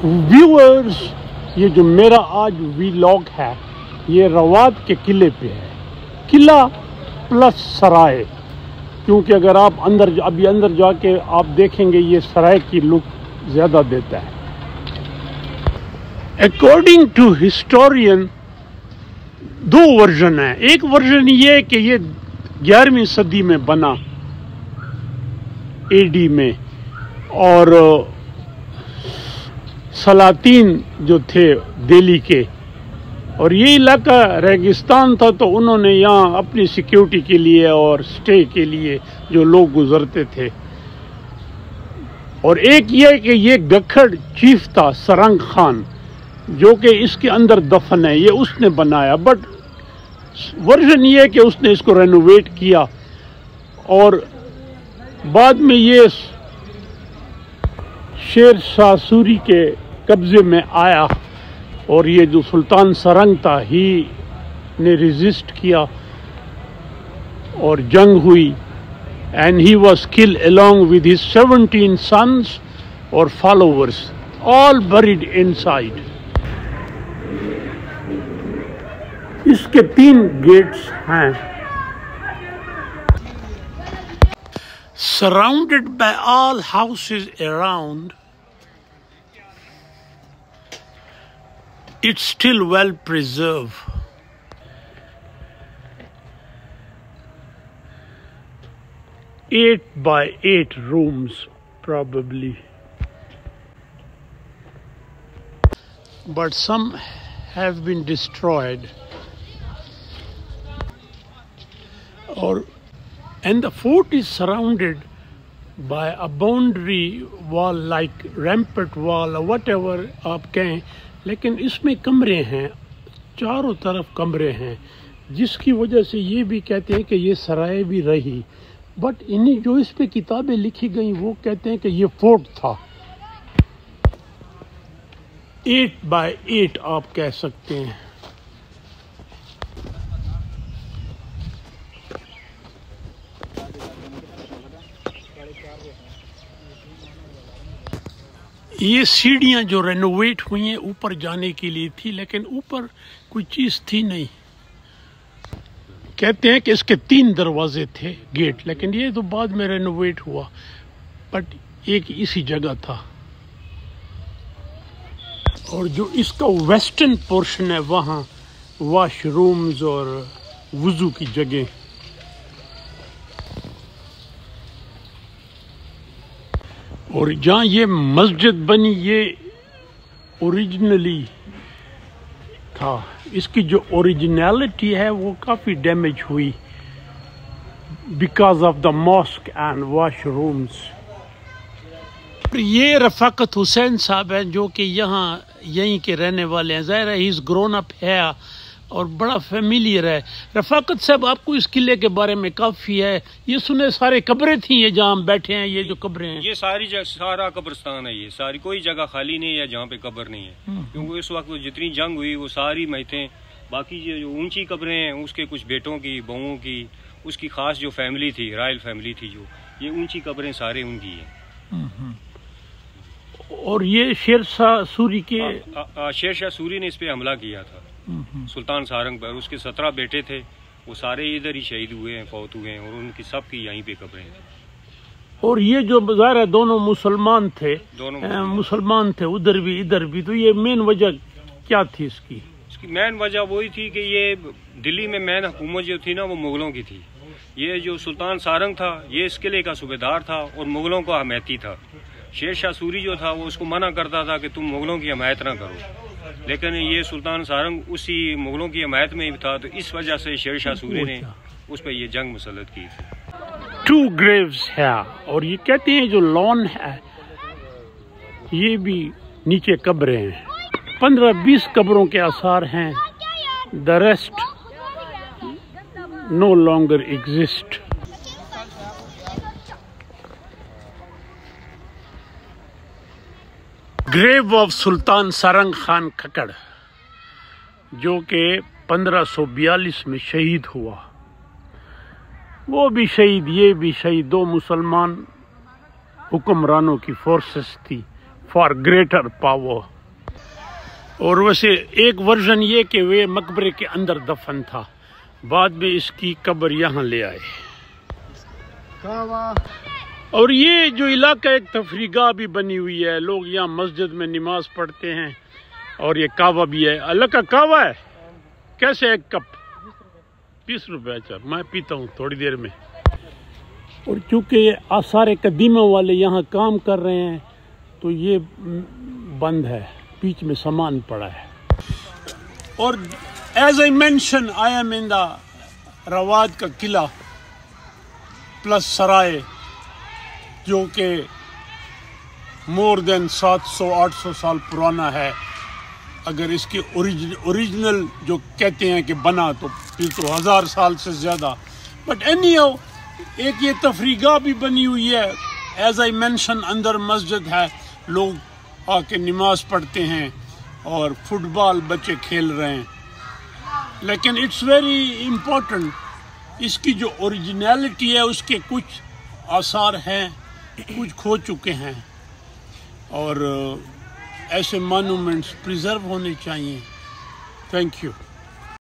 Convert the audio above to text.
Viewers, یہ جو میرا آج ویلاگ ہے یہ روات کے قلعے پہ ہے، قلعہ پلس سرائے، کیونکہ اگر آپ ابھی اندر جا کے آپ دیکھیں گے یہ سرائے کی لک زیادہ دیتا ہے۔ اکارڈنگ ٹو ہسٹورین دو ورژن ہیں، ایک ورژن یہ کہ یہ 11ویں صدی میں بنا اے ڈی میں، اور سلاطین جو تھے دہلی کے، اور یہ علاقہ ریگستان تھا تو انہوں نے یہاں اپنی سیکیورٹی کے لیے اور سٹے کے لیے جو لوگ گزرتے تھے۔ اور ایک یہ کہ یہ گکھڑ چیف تھا سرنگ خان، جو کہ اس کے اندر دفن ہے، یہ اس نے بنایا، بٹ ورژن یہ کہ اس نے اس کو رینوویٹ کیا اور بعد میں یہ شیر شاہ سوری کے قبضے میں آیا، اور یہ جو سلطان سرنگ تھا ہی نے ریزسٹ کیا اور جنگ ہوئی، and he was killed along with his 17 sons or followers, all buried inside. اس کے 3 گیٹس ہیں۔ Surrounded by all houses around, it's still well preserved. Eight by 8 rooms probably, but some have been destroyed. And the fort is surrounded by a boundary wall like rampart wall or whatever آپ کہیں، لیکن اس میں کمرے ہیں، چاروں طرف کمرے ہیں، جس کی وجہ سے یہ بھی کہتے ہیں کہ یہ سرائے بھی رہی، بٹ انہیں جو اس پہ کتابیں لکھی گئیں وہ کہتے ہیں کہ یہ فورٹ تھا۔ 8 by 8 آپ کہہ سکتے ہیں۔ یہ سیڑھیاں جو رینوویٹ ہوئی ہیں اوپر جانے کے لیے تھی، لیکن اوپر کوئی چیز تھی نہیں۔ کہتے ہیں کہ اس کے 3 دروازے تھے گیٹ، لیکن یہ تو بعد میں رینوویٹ ہوا، بٹ ایک اسی جگہ تھا۔ اور جو اس کا ویسٹرن پورشن ہے وہاں واش رومز اور وضو کی جگہ۔ اور جہاں یہ مسجد بنی یہ اوریجنلی تھا، اس کی جو اوریجنیلٹی ہے وہ کافی ڈیمیج ہوئی because of the mask and washrooms. یہ رفاقت حسین صاحب ہیں جو کہ یہیں کے رہنے والے ہیں، ظاہر ہے ہی از گرون اپ ہے اور بڑا فیملیئر ہے۔ رفاقت صاحب آپ کو اس قلعے کے بارے میں کافی ہے، یہ سنے سارے قبریں تھیں یہ جہاں ہم بیٹھے ہیں، یہ جو قبریں ہیں یہ سارا قبرستان ہے، یہ ساری کوئی جگہ خالی نہیں ہے جہاں پہ قبر نہیں ہے، کیونکہ اس وقت جتنی جنگ ہوئی وہ ساری میتیں، باقی جو اونچی قبریں ہیں اس کے کچھ بیٹوں کی بہوؤں کی، اس کی خاص جو فیملی تھی رائل فیملی تھی، جو یہ اونچی قبریں سارے ان کی ہیں۔ اور یہ شیر شاہ سوری کے شیر شاہ سوری نے اس پہ حملہ کیا تھا سلطان سارنگ پر، اس کے 17 بیٹے تھے، وہ سارے ادھر ہی شہید ہوئے ہیں، فوت ہوئے ہیں، اور ان کی سب کی یہیں پہ قبریں ہیں۔ اور یہ جو ظاہر ہے دونوں مسلمان تھے ادھر بھی ادھر بھی، تو یہ مین وجہ کیا تھی اس کی مین وجہ وہی تھی کہ یہ دلی میں مین حکومت جو تھی نا وہ مغلوں کی تھی۔ یہ جو سلطان سارنگ تھا یہ اس قلعے کا صوبیدار تھا اور مغلوں کا حمایتی تھا۔ شیر شاہ سوری جو تھا وہ اس کو منع کرتا تھا کہ تم مغلوں کی حمایت نہ کرو، لیکن یہ سلطان سارنگ اسی مغلوں کی حمایت میں ہی تھا، تو اس وجہ سے شیر شاہ سوری نے اس پہ یہ جنگ مسلط کی تھی۔ 2 گریوز ہے، اور یہ کہتے ہیں جو لان ہے یہ بھی نیچے قبریں ہیں، 15-20 قبروں کے آثار ہیں، the rest no longer exist۔ Grave of Sultan Sarang Khan Khakhar, جو کہ 1542 میں شہید ہوا، وہ بھی شہید یہ بھی شہید، 2 مسلمان حکمرانوں کی فورسز تھی، فار گریٹر پاور. اور ویسے ایک ورژن یہ کہ وہ مقبرے کے اندر دفن تھا، بعد میں اس کی قبر یہاں لے آئے. اور یہ جو علاقہ ایک تفریح گاہ بھی بنی ہوئی ہے، لوگ یہاں مسجد میں نماز پڑھتے ہیں. اور یہ کعوہ بھی ہے. اللہ کا کعوہ ہے. کیسے ایک کپ؟ 20 روپے. اچھا میں پیتا ہوں تھوڑی دیر میں. اور چونکہ یہ آثار قدیمہ والے یہاں کام کر رہے ہیں تو یہ بند ہے، بیچ میں سامان پڑا ہے. اور as I mention I am in the Rawat کا قلعہ پلس سرائے، جو کہ مور دین 700-800 سال پرانا ہے. اگر اس کی اوریجنل جو کہتے ہیں کہ بنا تو پھر تو 1000 سال سے زیادہ. بٹ اینی ہاؤ ایک یہ تفریح گاہ بھی بنی ہوئی ہے. ایز آئی مینشن اندر مسجد ہے، لوگ آ کے نماز پڑھتے ہیں اور فٹ بال بچے کھیل رہے ہیں. لیکن اٹس ویری امپورٹنٹ، اس کی جو اوریجنیلٹی ہے اس کے کچھ آثار ہیں، کچھ کھو چکے ہیں. اور ایسے مانومنٹس پریزرو ہونے چاہیے. Thank you.